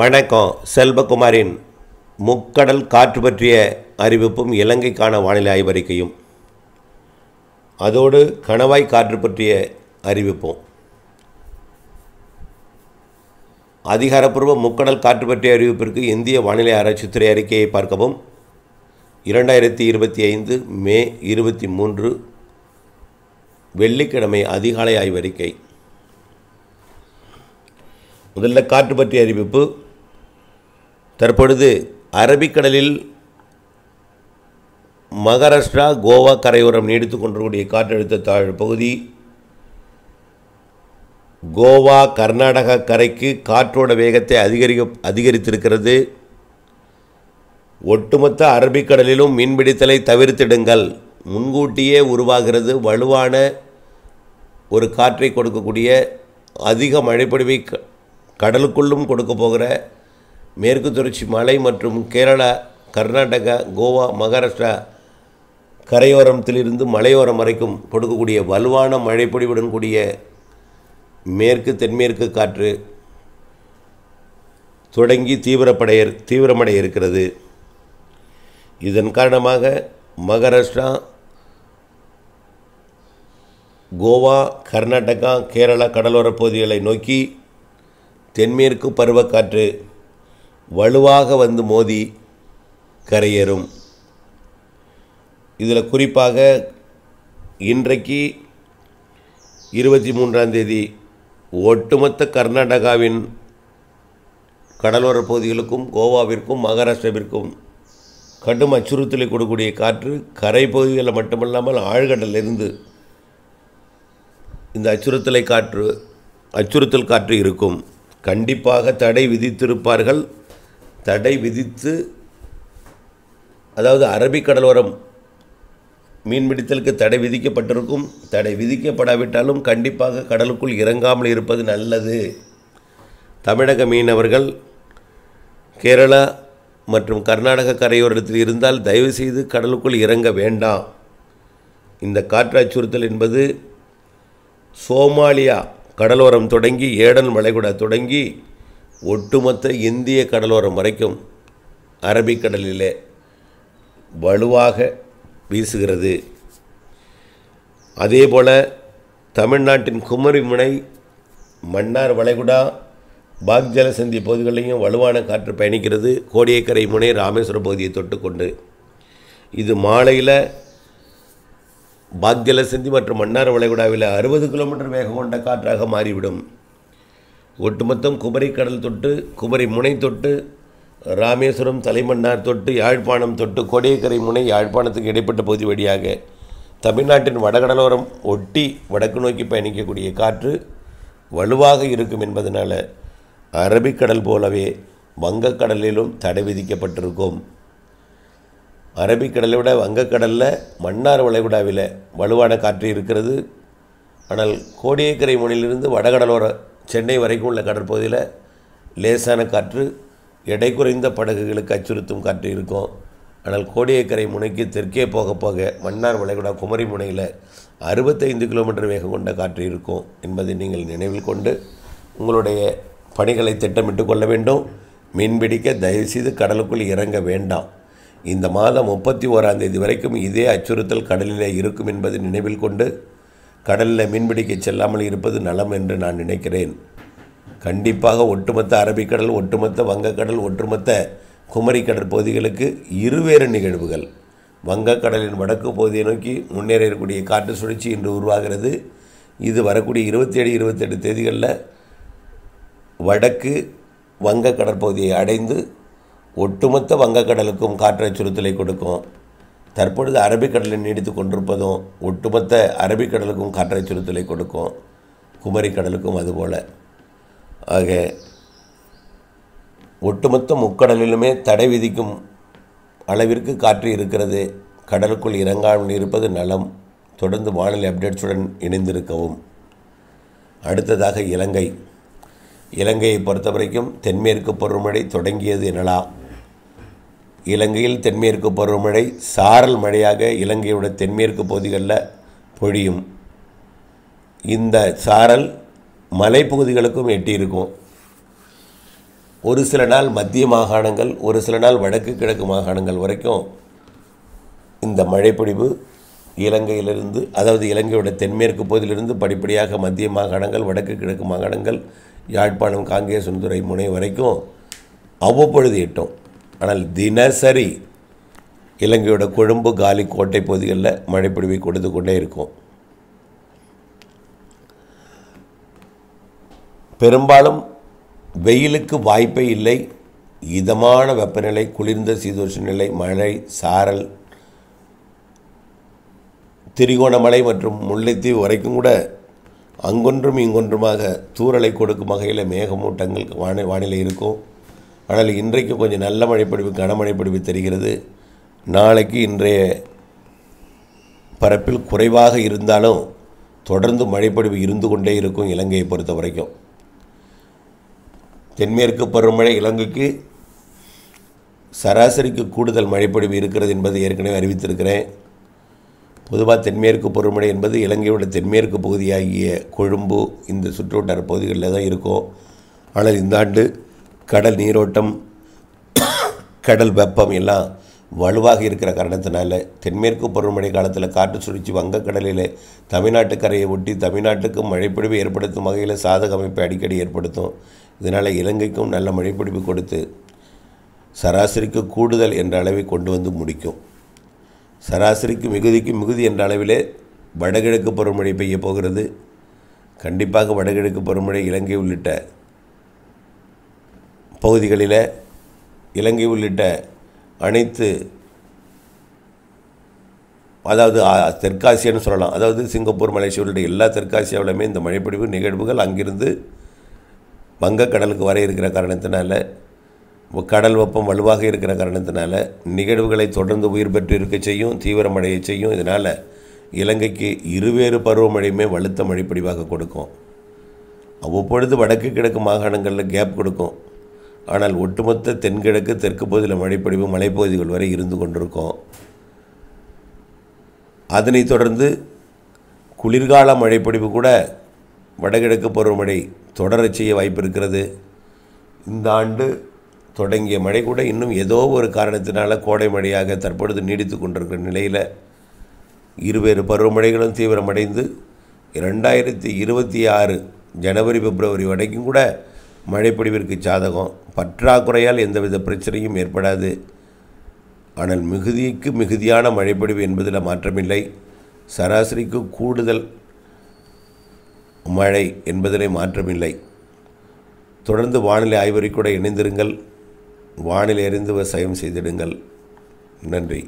வணக்கம். செல்வகுமாரின் முக்கடல் காற்று பற்றிய அறிவிப்பும் இலங்கைக்கான வானிலை ஆய்வறிக்கையும் அதோடு கணவாய் காற்று பற்றிய அறிவிப்பும். அதிகாரப்பூர்வ முக்கடல் காற்று பற்றிய அறிவிப்பிற்கு இந்திய வானிலை ஆராய்ச்சித்துறை அறிக்கையை பார்க்கவும். 2025 மே 23 வெள்ளிக்கிழமை அதிகாலை ஆய்வறிக்கை. முதல்ல காற்று பற்றிய அறிவிப்பு. தற்பொழுது அரபிக்கடலில் மகாராஷ்டிரா கோவா கரையோரம் நீடித்து கொண்டிருக்கூடிய காற்றழுத்த தாழ்வு பகுதி கோவா கர்நாடகா கரைக்கு காற்றோட வேகத்தை அதிகரித்திருக்கிறது. ஒட்டுமொத்த அரபிக்கடலிலும் மீன்பிடித்தலை தவிர்த்திடுங்கள். முன்கூட்டியே உருவாகிறது வலுவான ஒரு காற்றை கொடுக்கக்கூடிய அதிக மழைப்பொழிவை கடலுக்குள்ளும் கொடுக்க போகிற மேற்கு தொடர்ச்சி மலை மற்றும் கேரளா, கர்நாடகா, கோவா, மகாராஷ்டிரா கரையோரத்திலிருந்து மலையோரம் வரைக்கும் கொடுக்கக்கூடிய வலுவான மழைப்பொழிவுடன் கூடிய மேற்கு தென்மேற்கு காற்று தொடங்கி தீவிரமடைய இருக்கிறது. இதன் காரணமாக மகாராஷ்டிரா, கோவா, கர்நாடகா, கேரளா கடலோரப் பகுதிகளை நோக்கி தென்மேற்கு பருவக்காற்று வலுவாக வந்து மோதி கரையேறும். இதில் குறிப்பாக இன்றைக்கு 23ஆம் தேதி ஒட்டுமொத்த கர்நாடகாவின் கடலோரப் பகுதிகளுக்கும் கோவாவிற்கும் மகாராஷ்டிராவிற்கும் கடும் அச்சுறுத்தலை கொடுக்கக்கூடிய காற்று கரை பகுதிகளில் மட்டுமல்லாமல் ஆழ்கடலிலிருந்து இந்த அச்சுறுத்தல் காற்று இருக்கும். கண்டிப்பாக தடை விதித்திருப்பார்கள். தடை விதித்து, அதாவது அரபிக்கடலோரம் மீன்பிடித்தலுக்கு தடை விதிக்கப்பட்டிருக்கும். தடை விதிக்கப்படாவிட்டாலும் கண்டிப்பாக கடலுக்குள் இறங்காமல் இருப்பது நல்லது. தமிழக மீனவர்கள் கேரளா மற்றும் கர்நாடக கரையோரத்தில் இருந்தால் தயவுசெய்து கடலுக்குள் இறங்க வேண்டாம். இந்த காற்று அச்சுறுத்தல் என்பது சோமாலியா கடலோரம் தொடங்கி ஏடன் வளைகுடா தொடங்கி ஒட்டுமொத்த இந்திய கடலோரம் வரைக்கும் அரபிக்கடலிலே வலுவாக வீசுகிறது. அதேபோல் தமிழ்நாட்டின் குமரிமுனை, மன்னார் வளைகுடா, பாக்ஜலசந்தி பகுதிகளிலையும் வலுவான காற்று பயணிக்கிறது. கோடியக்கரை முனை, ராமேஸ்வரம் பகுதியை தொட்டுக்கொண்டு இது மாலையில் பாக்ஜலசந்தி மற்றும் மன்னார் வளைகுடாவில் 60 கிலோமீட்டர் வேகம் கொண்ட காற்றாக மாறிவிடும். ஒட்டுமொத்தம் குமரிக்கடல் தொட்டு, குமரி முனை தொட்டு, ராமேஸ்வரம், தலைமன்னார் தொட்டு, யாழ்ப்பாணம் தொட்டு, கோடியக்கரை முனை, யாழ்ப்பாணத்துக்கு இடைப்பட்ட பகுதி வழியாக தமிழ்நாட்டின் வடகடலோரம் ஒட்டி வடக்கு நோக்கி பயணிக்கக்கூடிய காற்று வலுவாக இருக்கும் என்பதனால் அரபிக்கடல் போலவே வங்கக்கடலிலும் தடை விதிக்கப்பட்டிருக்கும். அரபிக்கடலை விட வங்கக்கடலில் மன்னார் வளைகுடாவில் வலுவான காற்று இருக்கிறது. ஆனால் கோடியக்கரை முனையிலிருந்து வடகடலோர சென்னை வரைக்கும் உள்ள கடற்பகுதியில் லேசான காற்று, எடை குறைந்த படகுகளுக்கு அச்சுறுத்தும் காற்று இருக்கும். ஆனால் கோடியக்கரை முனைக்கு தெற்கே போக போக மன்னார் வளைகுடா குமரி முனையில் 65 கிலோமீட்டர் வேகம் கொண்ட காற்று இருக்கும் என்பதை நீங்கள் நினைவில் கொண்டு உங்களுடைய பணிகளை திட்டமிட்டு கொள்ள வேண்டும். மீன்பிடிக்க தயவுசெய்து கடலுக்குள் இறங்க வேண்டாம். இந்த மாதம் 31ஆம் தேதி வரைக்கும் இதே அச்சுறுத்தல் கடலிலே இருக்கும் என்பதை நினைவில் கொண்டு கடலில் மீன்பிடிக்க செல்லாமல் இருப்பது நலம் என்று நான் நினைக்கிறேன். கண்டிப்பாக ஒட்டுமொத்த அரபிக்கடல், ஒட்டுமொத்த வங்கக்கடல், ஒட்டுமொத்த குமரி கடற்பகுதிகளுக்கு இருவேறு நிகழ்வுகள். வங்கக்கடலின் வடக்கு பகுதியை நோக்கி முன்னேற இருக்கக்கூடிய காற்று சுழற்சி இன்று உருவாகிறது. இது வரக்கூடிய 27, 28 தேதிகளில் வடக்கு வங்க கடற்பகுதியை அடைந்து ஒட்டுமொத்த வங்கக்கடலுக்கும் காற்று அச்சுறுத்தலை கொடுக்கும். தற்பொழுது அரபிக்கடலில் நீடித்து கொண்டிருப்பதும் ஒட்டுமொத்த அரபிக்கடலுக்கும் காற்று அச்சுறுத்தலை கொடுக்கும். குமரி கடலுக்கும் அதுபோல். ஆக ஒட்டுமொத்த முக்கடலிலுமே தடை விதிக்கும் அளவிற்கு காற்று இருக்கிறது. கடலுக்குள் இறங்காமல் இருப்பது நலம். தொடர்ந்து வானிலை அப்டேட்ஸுடன் இணைந்திருக்கவும். அடுத்ததாக இலங்கையை பொறுத்த வரைக்கும் தென்மேற்கு பருவமழை தொடங்கியது எனலாம். இலங்கையில் தென்மேற்கு பருவமழை சாரல் மழையாக இலங்கையோட தென்மேற்கு பகுதிகளில் பொழியும். இந்த சாரல் மலைப்பகுதிகளுக்கும் எட்டியிருக்கும். ஒரு சில நாள் மத்திய மாகாணங்கள், ஒரு சில நாள் வடக்கு கிழக்கு மாகாணங்கள் வரைக்கும் இந்த மழைப்பொழிவு இலங்கையிலிருந்து, அதாவது இலங்கையோட தென்மேற்கு பகுதியிலிருந்து படிப்படியாக மத்திய மாகாணங்கள், வடக்கு கிழக்கு மாகாணங்கள், யாழ்ப்பாணம், காங்கேசன்துறை முனை வரைக்கும் அவ்வப்பொழுது எட்டும். ஆனால் தினசரி இலங்கையோட கொழும்பு, காலி, கோட்டை பகுதிகளில் மழைப்பொழிவை கொடுத்து கொண்டே இருக்கும். பெரும்பாலும் வெயிலுக்கு வாய்ப்பே இல்லை. இதமான வெப்பநிலை, குளிர்ந்த சீதோஷ்ண நிலை, மழை, சாரல், திரிகோணமலை மற்றும் முல்லைத்தீவு வரைக்கும் கூட அங்கொன்றும் இங்கொன்றுமாக தூறலை கொடுக்கும் வகையில் மேகமூட்டங்கள் வானிலை இருக்கும். ஆனால் இன்றைக்கு கொஞ்சம் நல்ல மழைப்பொழிவு, கனமழைப்பொழிவு தெரிகிறது. நாளைக்கு இன்றைய பரப்பில் குறைவாக இருந்தாலும் தொடர்ந்து மழைப்பொழிவு இருந்து கொண்டே இருக்கும். இலங்கையை பொறுத்த வரைக்கும் தென்மேற்கு பருவமழை இலங்கைக்கு சராசரிக்கு கூடுதல் மழைப்பொழிவு இருக்கிறது என்பதை ஏற்கனவே அறிவித்திருக்கிறேன். பொதுவாக தென்மேற்கு பருவமழை என்பது இலங்கையோட தென்மேற்கு பகுதியாகிய கொழும்பு, இந்த சுற்றுவட்டார பகுதிகளில் தான் இருக்கும். ஆனால் இந்த ஆண்டு கடல் நீரோட்டம், கடல் வெப்பம் எல்லாம் வலுவாக இருக்கிற காரணத்தினால தென்மேற்கு பருவமழை காலத்தில் காற்று சுழற்சி வங்கக்கடலில் தமிழ்நாட்டு கரையை ஒட்டி தமிழ்நாட்டுக்கு மழைப்பொழிவு ஏற்படுத்தும் வகையில் சாதக அமைப்பை அடிக்கடி ஏற்படுத்தும். இதனால் இலங்கைக்கும் நல்ல மழைப்பொழிவு கொடுத்து சராசரிக்கு கூடுதல் என்ற அளவை கொண்டு வந்து முடிக்கும். சராசரிக்கு மிகுதிக்கு மிகுதி என்ற அளவிலே வடகிழக்கு பருவமழை பெய்ய போகிறது. கண்டிப்பாக வடகிழக்கு பருவமழை இலங்கை உள்ளிட்ட பகுதிகளில், இலங்கை உள்ளிட்ட அனைத்து, அதாவது தெற்காசியான்னு சொல்லலாம், அதாவது சிங்கப்பூர், மலேசியா உள்ளிட்ட எல்லா தெற்காசியாவிலுமே இந்த மழைப்பொழிவு நிகழ்வுகள் அங்கிருந்து வங்கக்கடலுக்கு வர இருக்கிற காரணத்தினால, கடல் வெப்பம் வலுவாக இருக்கிற காரணத்தினால நிகழ்வுகளை தொடர்ந்து உயிர் பெற்று இருக்க செய்யும், தீவிரமடைய செய்யும். இதனால் இலங்கைக்கு இருவேறு பருவமழையுமே வலுத்த மழைப்பொழிவாக கொடுக்கும். அவ்வப்பொழுது வடக்கு கிழக்கு மாகாணங்களில் கேப் கொடுக்கும். ஆனால் ஒட்டுமொத்த தென்கிழக்கு, தெற்கு பகுதியில் மழைப்பொழிவு மலைப்பகுதிகள் வரை இருந்து கொண்டிருக்கும். அதனைத் தொடர்ந்து குளிர்கால மழைப்பொழிவு கூட வடகிழக்கு பருவமழை தொடரச் செய்ய வாய்ப்பு இருக்கிறது. இந்த ஆண்டு தொடங்கிய மழை கூட இன்னும் ஏதோ ஒரு காரணத்தினால கோடை மழையாக தற்பொழுது நீடித்து கொண்டிருக்கிற நிலையில் இருவேறு பருவமழைகளும் தீவிரமடைந்து 2026 ஜனவரி, பிப்ரவரி வரைக்கும் கூட மழைப்பொழிவிற்கு சாதகம். பற்றாக்குறையால் எந்தவித பிரச்சனையும் ஏற்படாது. ஆனால் மிகுதிக்கு மிகுதியான மழைப்பொழிவு என்பதில் மாற்றமில்லை. சராசரிக்கு கூடுதல் மழை என்பதிலே மாற்றமில்லை. தொடர்ந்து வானிலை ஆய்வறிக்கையோடு இணைந்திருங்கள். வானிலை அறிந்து விவசாயம் செய்திடுங்கள். நன்றி.